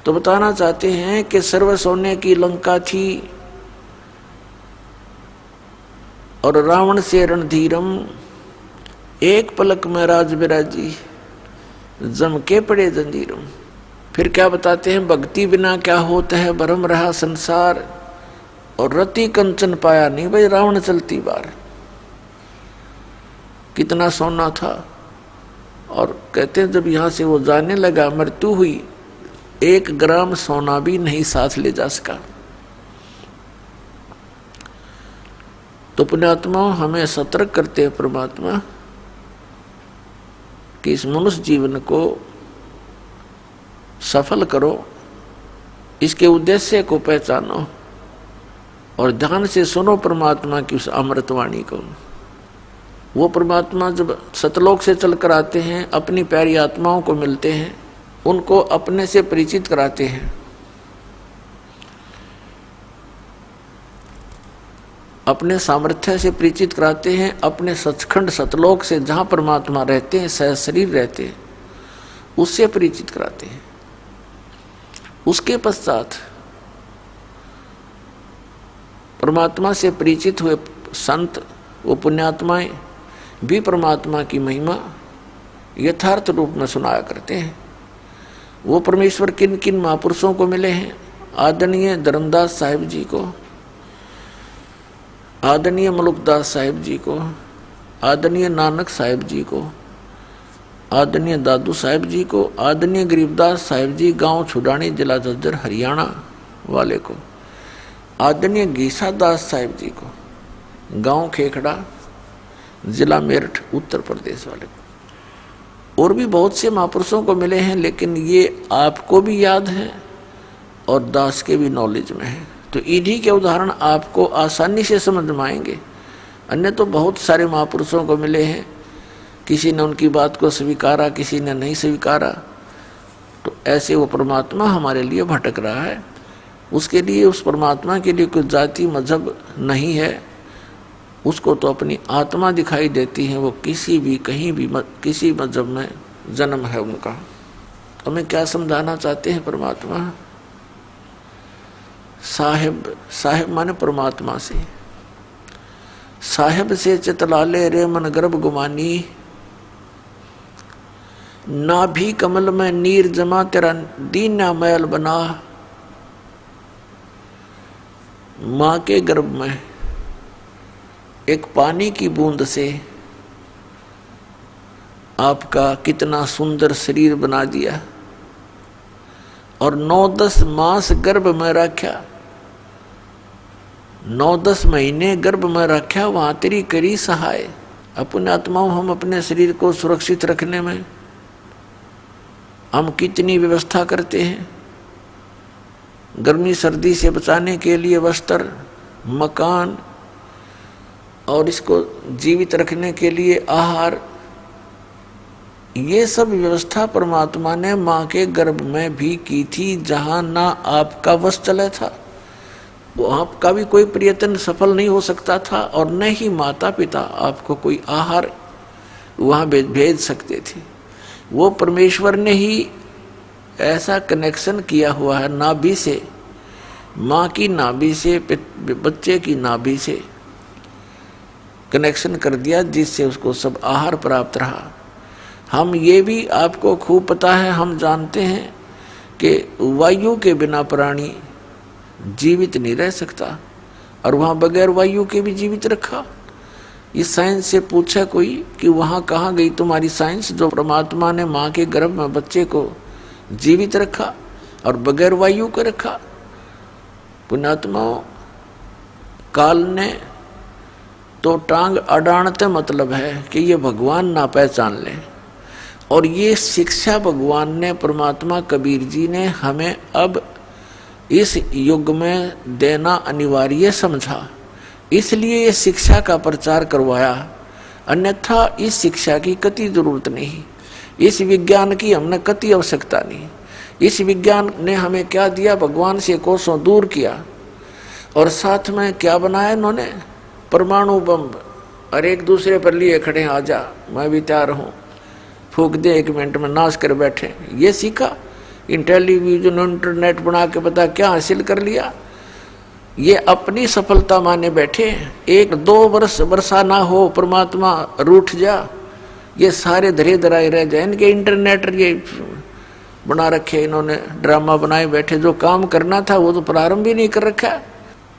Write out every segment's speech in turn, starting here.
तो बताना चाहते हैं कि सर्व सोने की लंका थी और रावण से रणधीरम, एक पलक में राज बिराजी, जम के पड़े जंजीरम। फिर क्या बताते हैं, भक्ति बिना क्या होता है, भरम रहा संसार, और रति कंचन पाया नहीं भाई रावण चलती बार। कितना सोना था, और कहते हैं जब यहां से वो जाने लगा, मृत्यु हुई, 1 ग्राम सोना भी नहीं साथ ले जा सका। तो पुण्यात्मा हमें सतर्क करते हैं परमात्मा कि इस मनुष्य जीवन को सफल करो, इसके उद्देश्य को पहचानो और ध्यान से सुनो परमात्मा की उस अमृतवाणी को। वो परमात्मा जब सतलोक से चलकर आते हैं, अपनी प्यारी आत्माओं को मिलते हैं, उनको अपने से परिचित कराते हैं, अपने सामर्थ्य से परिचित कराते हैं, अपने सचखंड सतलोक से जहाँ परमात्मा रहते हैं, सह शरीर रहते हैं, उससे परिचित कराते हैं। उसके पश्चात परमात्मा से परिचित हुए संत, वो पुण्यात्माएं भी परमात्मा की महिमा यथार्थ रूप में सुनाया करते हैं। वो परमेश्वर किन किन महापुरुषों को मिले हैं, आदरणीय धर्मदास साहिब जी को, आदरणीय मलुकदास साहिब जी को, आदरणीय नानक साहिब जी को, आदरणीय दादू साहिब जी को, आदरणीय गरीबदास साहिब जी गांव छुडानी जिला झज्जर हरियाणा वाले को, आदरणीय गीसा दास साहिब जी को गांव खेखड़ा जिला मेरठ उत्तर प्रदेश वाले को। और भी बहुत से महापुरुषों को मिले हैं, लेकिन ये आपको भी याद है और दास के भी नॉलेज में है, तो इन्हीं के उदाहरण आपको आसानी से समझ में आएंगे। अन्य तो बहुत सारे महापुरुषों को मिले हैं, किसी ने उनकी बात को स्वीकारा, किसी ने नहीं स्वीकारा, तो ऐसे वो परमात्मा हमारे लिए भटक रहा है। उसके लिए, उस परमात्मा के लिए कोई जाति मजहब नहीं है, उसको तो अपनी आत्मा दिखाई देती है। वो किसी भी कहीं भी किसी मजहब में जन्म है उनका। हमें क्या समझाना चाहते हैं परमात्मा? साहेब, साहेब माने परमात्मा से, साहेब से चितलाले रे मन गर्भ गुमानी, नाभि कमल में नीर जमा तेरा दीना मैल बना। माँ के गर्भ में एक पानी की बूंद से आपका कितना सुंदर शरीर बना दिया, और 9-10 मास गर्भ में रखा, 9-10 महीने गर्भ में रखा, वहां तेरी करी सहाय। अपने आत्माओं, हम अपने शरीर को सुरक्षित रखने में हम कितनी व्यवस्था करते हैं। गर्मी सर्दी से बचाने के लिए वस्त्र, मकान, और इसको जीवित रखने के लिए आहार, ये सब व्यवस्था परमात्मा ने माँ के गर्भ में भी की थी, जहाँ ना आपका वश चला था, वो आपका भी कोई प्रयत्न सफल नहीं हो सकता था, और न ही माता पिता आपको कोई आहार वहाँ भेज सकते थे। वो परमेश्वर ने ही ऐसा कनेक्शन किया हुआ है नाभि से, माँ की नाभि से बच्चे की नाभि से कनेक्शन कर दिया, जिससे उसको सब आहार प्राप्त रहा। हम ये भी आपको खूब पता है, हम जानते हैं कि वायु के बिना प्राणी जीवित नहीं रह सकता, और वहाँ बगैर वायु के भी जीवित रखा। इस साइंस से पूछा कोई कि वहाँ कहाँ गई तुम्हारी साइंस, जो परमात्मा ने माँ के गर्भ में बच्चे को जीवित रखा और बगैर वायु के रखा। पुण्यात्माओं, काल ने तो टांग अडानते मतलब है कि ये भगवान ना पहचान ले, और ये शिक्षा भगवान ने, परमात्मा कबीर जी ने हमें अब इस युग में देना अनिवार्य समझा, इसलिए ये शिक्षा का प्रचार करवाया। अन्यथा इस शिक्षा की कति जरूरत नहीं, इस विज्ञान की हमने कति आवश्यकता नहीं। इस विज्ञान ने हमें क्या दिया? भगवान से कोसों दूर किया, और साथ में क्या बनाया इन्होंने? परमाणु बम, और एक दूसरे पर लिए खड़े, आ जा मैं भी तैयार हूँ, फूक दे 1 मिनट में, नाश कर बैठे। ये सीखा इन टेलीविजन इंटरनेट बना के पता क्या हासिल कर लिया। ये अपनी सफलता माने बैठे हैं। 1-2 वर्ष वर्षा ना हो, परमात्मा रूठ जा, ये सारे धरे धराए रह जाए। इनके इंटरनेट ये बना रखे, इन्होंने ड्रामा बनाए बैठे, जो काम करना था वो तो प्रारंभ ही नहीं कर रखा।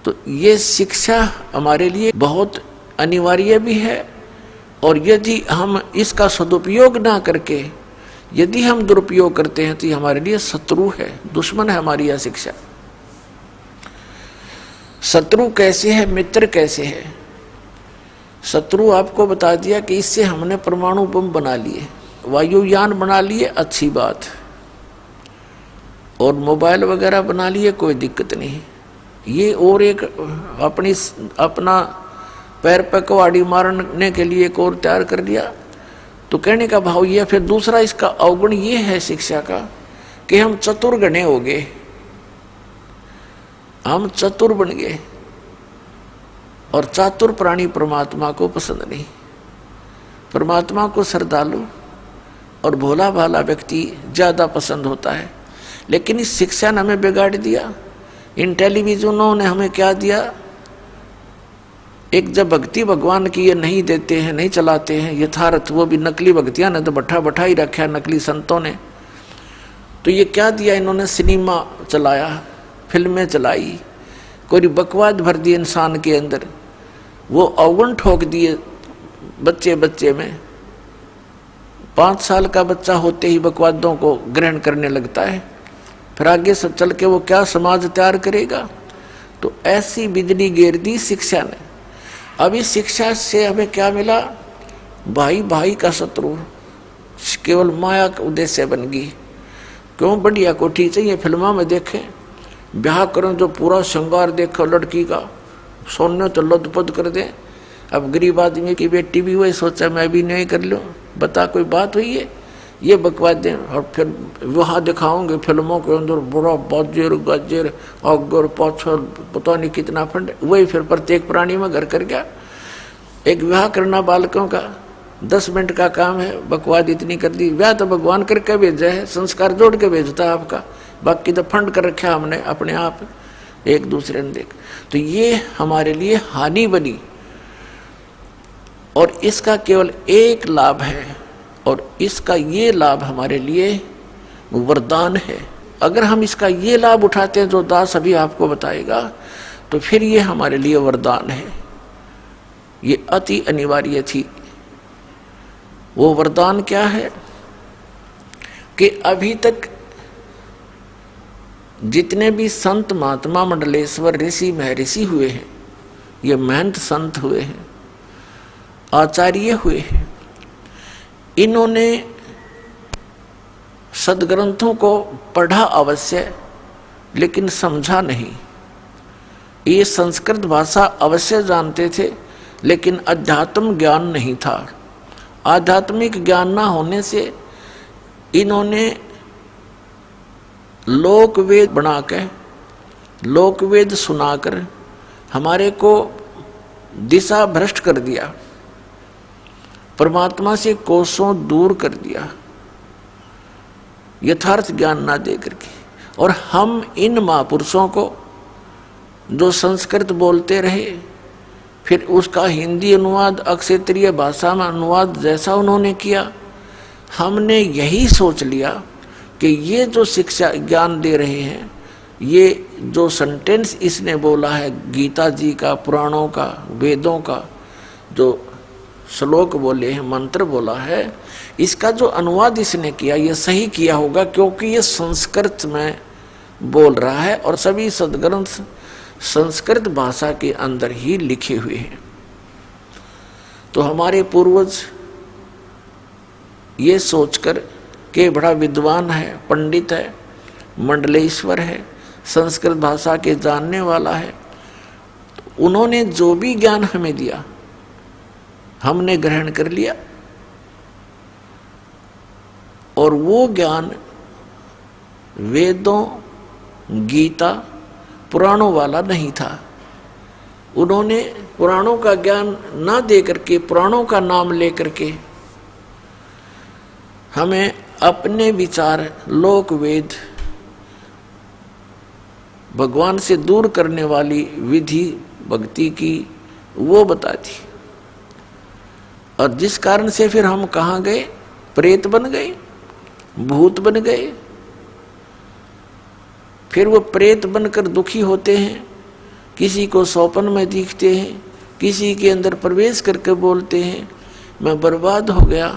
तो ये शिक्षा हमारे लिए बहुत अनिवार्य भी है, और यदि हम इसका सदुपयोग ना करके यदि हम दुरुपयोग करते हैं तो ये हमारे लिए शत्रु है, दुश्मन है हमारी यह शिक्षा। शत्रु कैसे है, मित्र कैसे है? शत्रु आपको बता दिया कि इससे हमने परमाणु बम बना लिए, वायुयान बना लिए, अच्छी बात, और मोबाइल वगैरह बना लिए, कोई दिक्कत नहीं। ये और एक अपना पैर पर कुहाड़ी मारने के लिए एक और तैयार कर लिया। तो कहने का भाव ये, फिर दूसरा इसका अवगुण ये है शिक्षा का कि हम चतुर गणे हो गए, हम चतुर बन गए, और चातुर प्राणी परमात्मा को पसंद नहीं। परमात्मा को श्रद्धालु और भोला भाला व्यक्ति ज्यादा पसंद होता है। लेकिन इस शिक्षा ने हमें बिगाड़ दिया। इन टेलीविजनों ने हमें क्या दिया, एक जब भक्ति भगवान की ये नहीं देते हैं, नहीं चलाते हैं यथार्थ, वो भी नकली भक्तियां ने तो बैठा ही रखा है नकली संतों ने। तो ये क्या दिया इन्होंने, सिनेमा चलाया, फिल्में चलाई, कोई बकवाद भर दी इंसान के अंदर, वो अवगुण ठोक दिए बच्चे में। 5 साल का बच्चा होते ही बकवादों को ग्रहण करने लगता है, फिर आगे से चल के वो क्या समाज तैयार करेगा। तो ऐसी बिजली गिर दी शिक्षा ने। अब इस शिक्षा से हमें क्या मिला, भाई भाई का शत्रु, केवल माया का उद्देश्य बन गई। क्यों, बढ़िया कोठी चाहिए, फिल्मों में देखें, ब्याह करें जो पूरा श्रृंगार देखो लड़की का, सोने तो लदपद कर दें। अब गरीब आदमी की बेटी भी वही सोचा मैं भी नहीं कर लूँ, बता कोई बात हुई है, ये बकवाद दें। और फिर वहाँ दिखाओगे फिल्मों के अंदर बड़ा बाजेर गाजेर अगर पाछल पता नहीं कितना फंड, वही फिर प्रत्येक प्राणी में घर कर गया। एक विवाह करना बालकों का 10 मिनट का काम है, बकवाद इतनी कर दी। विवाह तो भगवान करके भेजा है, संस्कार जोड़ के भेजता है आपका, बाकी तो फंड कर रखा हमने अपने आप एक दूसरे ने देख। तो ये हमारे लिए हानि बनी, और इसका केवल एक लाभ है, और इसका ये लाभ हमारे लिए वरदान है। अगर हम इसका ये लाभ उठाते हैं जो दास अभी आपको बताएगा, तो फिर ये हमारे लिए वरदान है। ये अति अनिवार्य थी। वो वरदान क्या है कि अभी तक जितने भी संत महात्मा मंडलेश्वर ऋषि महर्षि हुए हैं, ये महंत संत हुए हैं, आचार्य हुए हैं, इन्होंने सदग्रंथों को पढ़ा अवश्य लेकिन समझा नहीं। ये संस्कृत भाषा अवश्य जानते थे लेकिन अध्यात्म ज्ञान नहीं था। आध्यात्मिक ज्ञान ना होने से इन्होंने लोकवेद बनाकर, लोकवेद सुनाकर हमारे को दिशा भ्रष्ट कर दिया, परमात्मा से कोसों दूर कर दिया, यथार्थ ज्ञान ना दे करके। और हम इन महापुरुषों को जो संस्कृत बोलते रहे, फिर उसका हिंदी अनुवाद अक्षेत्रीय भाषा में अनुवाद जैसा उन्होंने किया, हमने यही सोच लिया कि ये जो शिक्षा ज्ञान दे रहे हैं, ये जो सेंटेंस इसने बोला है गीता जी का, पुराणों का, वेदों का जो श्लोक बोले हैं, मंत्र बोला है, इसका जो अनुवाद इसने किया ये सही किया होगा, क्योंकि ये संस्कृत में बोल रहा है और सभी सदग्रंथ संस्कृत भाषा के अंदर ही लिखे हुए हैं। तो हमारे पूर्वज ये सोचकर कि बड़ा विद्वान है, पंडित है, मंडलेश्वर है, संस्कृत भाषा के जानने वाला है, तो उन्होंने जो भी ज्ञान हमें दिया हमने ग्रहण कर लिया, और वो ज्ञान वेदों, गीता, पुराणों वाला नहीं था। उन्होंने पुराणों का ज्ञान ना दे करके, पुराणों का नाम ले करके हमें अपने विचार लोक वेद भगवान से दूर करने वाली विधि भक्ति की वो बता दी। और जिस कारण से फिर हम कहाँ गए, प्रेत बन गए, भूत बन गए। फिर वो प्रेत बनकर दुखी होते हैं, किसी को सौपन में दिखते हैं, किसी के अंदर प्रवेश करके बोलते हैं मैं बर्बाद हो गया,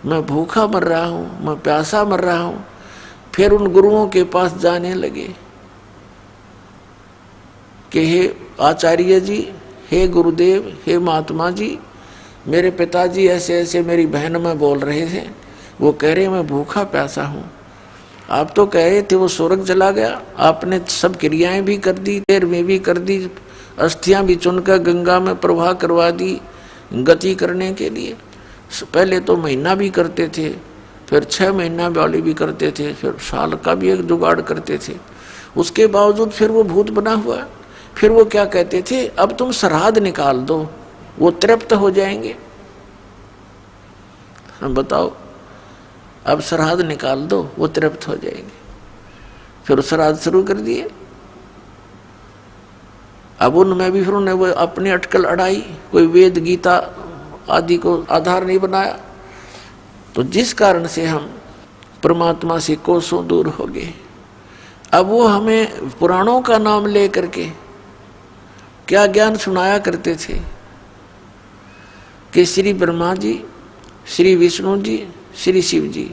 मैं भूखा मर रहा हूँ, मैं प्यासा मर रहा हूँ। फिर उन गुरुओं के पास जाने लगे कि हे आचार्य जी, हे गुरुदेव, हे महात्मा जी, मेरे पिताजी ऐसे ऐसे मेरी बहन में बोल रहे थे, वो कह रहे मैं भूखा प्यासा हूँ। आप तो कह रहे थे वो स्वर्ग चला गया, आपने सब क्रियाएं भी कर दी, देर में भी कर दी, अस्थियां भी चुनकर गंगा में प्रवाह करवा दी गति करने के लिए। पहले तो महीना भी करते थे, फिर 6 महीना वाली भी करते थे, फिर साल का भी एक जुगाड़ करते थे। उसके बावजूद फिर वो भूत बना हुआ। फिर वो क्या कहते थे, अब तुम श्राद्ध निकाल दो, वो तृप्त हो जाएंगे। हम बताओ, अब श्राद्ध निकाल दो, वो तृप्त हो जाएंगे। फिर श्राद्ध शुरू कर दिए। अब उनमें भी फिर उन्हें वो अपनी अटकल अड़ाई, कोई वेद गीता आदि को आधार नहीं बनाया। तो जिस कारण से हम परमात्मा से कोसों दूर हो गए। अब वो हमें पुराणों का नाम ले करके क्या ज्ञान सुनाया करते थे कि श्री ब्रह्मा जी, श्री विष्णु जी, श्री शिव जी,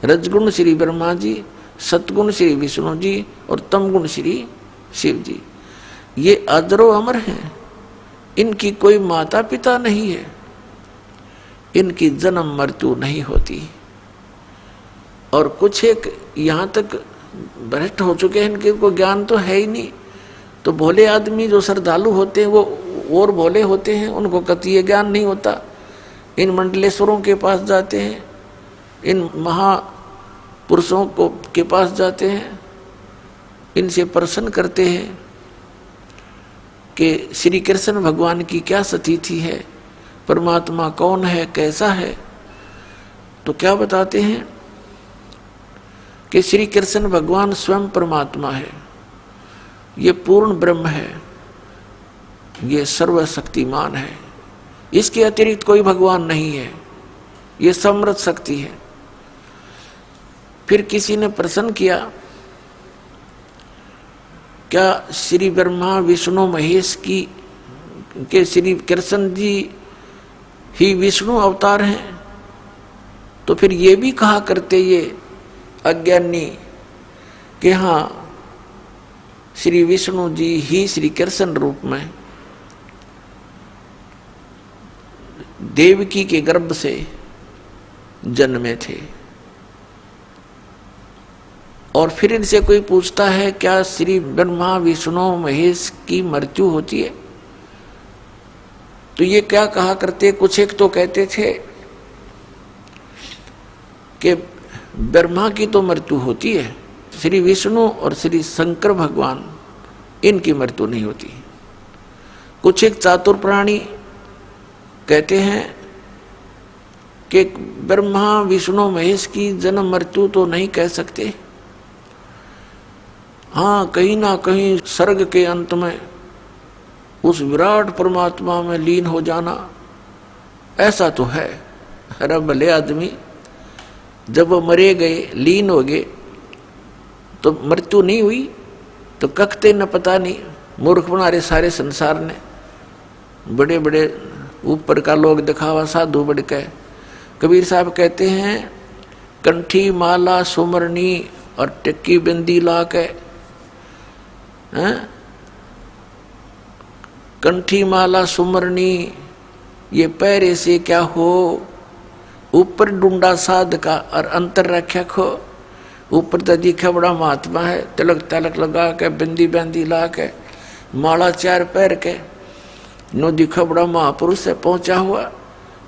रजगुण श्री ब्रह्मा जी, सतगुण श्री विष्णु जी और तमगुण श्री शिव जी, ये अजरो अमर हैं। इनकी कोई माता पिता नहीं है, इनकी जन्म मृत्यु नहीं होती। और कुछ एक यहाँ तक भ्रष्ट हो चुके हैं, इनके को ज्ञान तो है ही नहीं। तो भोले आदमी जो श्रद्धालु होते हैं वो और भोले होते हैं, उनको कतई ज्ञान नहीं होता। इन मंडलेश्वरों के पास जाते हैं, इन महापुरुषों को के पास जाते हैं, इनसे प्रश्न करते हैं कि श्री कृष्ण भगवान की क्या स्थिति है, परमात्मा कौन है, कैसा है। तो क्या बताते हैं कि श्री कृष्ण भगवान स्वयं परमात्मा है, ये पूर्ण ब्रह्म है, ये सर्वशक्तिमान है, इसके अतिरिक्त कोई भगवान नहीं है, ये समृद्ध शक्ति है। फिर किसी ने प्रश्न किया, क्या श्री ब्रह्मा विष्णु महेश की के श्री कृष्ण जी ही विष्णु अवतार हैं? तो फिर ये भी कहा करते ये अज्ञानी कि हाँ श्री विष्णु जी ही श्री कृष्ण रूप में देवकी के गर्भ से जन्मे थे। और फिर इनसे कोई पूछता है क्या श्री ब्रह्मा विष्णु महेश की मृत्यु होती है? तो ये क्या कहा करते, कुछ एक तो कहते थे कि ब्रह्मा की तो मृत्यु होती है, श्री विष्णु और श्री शंकर भगवान इनकी मृत्यु नहीं होती। कुछ एक चातुर प्राणी कहते हैं कि ब्रह्मा विष्णु महेश की जन्म मृत्यु तो नहीं कह सकते, हाँ कहीं ना कहीं सर्ग के अंत में उस विराट परमात्मा में लीन हो जाना ऐसा तो है। अरे भले आदमी जब वो मरे गए, लीन हो गए, तो मृत्यु नहीं हुई तो कखते न पता नहीं। मूर्ख बना रहे सारे संसार ने, बड़े बड़े ऊपर का लोग दिखावा साधु बढ़ के। कबीर साहब कहते हैं कंठी माला सुमरनी और टिक्की बिंदी ला के, कंठी माला सुमरनी ये पैरे से क्या हो, ऊपर डूंडा साध का और अंतर रख्या खो। ऊपर तो दिखा बड़ा महात्मा है, तिलक तलक लगा के बिंदी बिंदी ला के माला 4 पैर के, नो दिखा बड़ा महापुरुष है पहुंचा हुआ,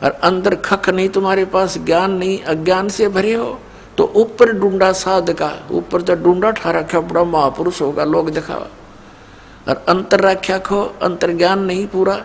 और अंदर खख नहीं, तुम्हारे पास ज्ञान नहीं, अज्ञान से भरे हो। तो ऊपर डूंडा साध का, ऊपर तो डूंडा ठा रखा बड़ा महापुरुष होगा लोग दिखावा, और अंतर रख्या खो, अंतर ज्ञान नहीं पूरा।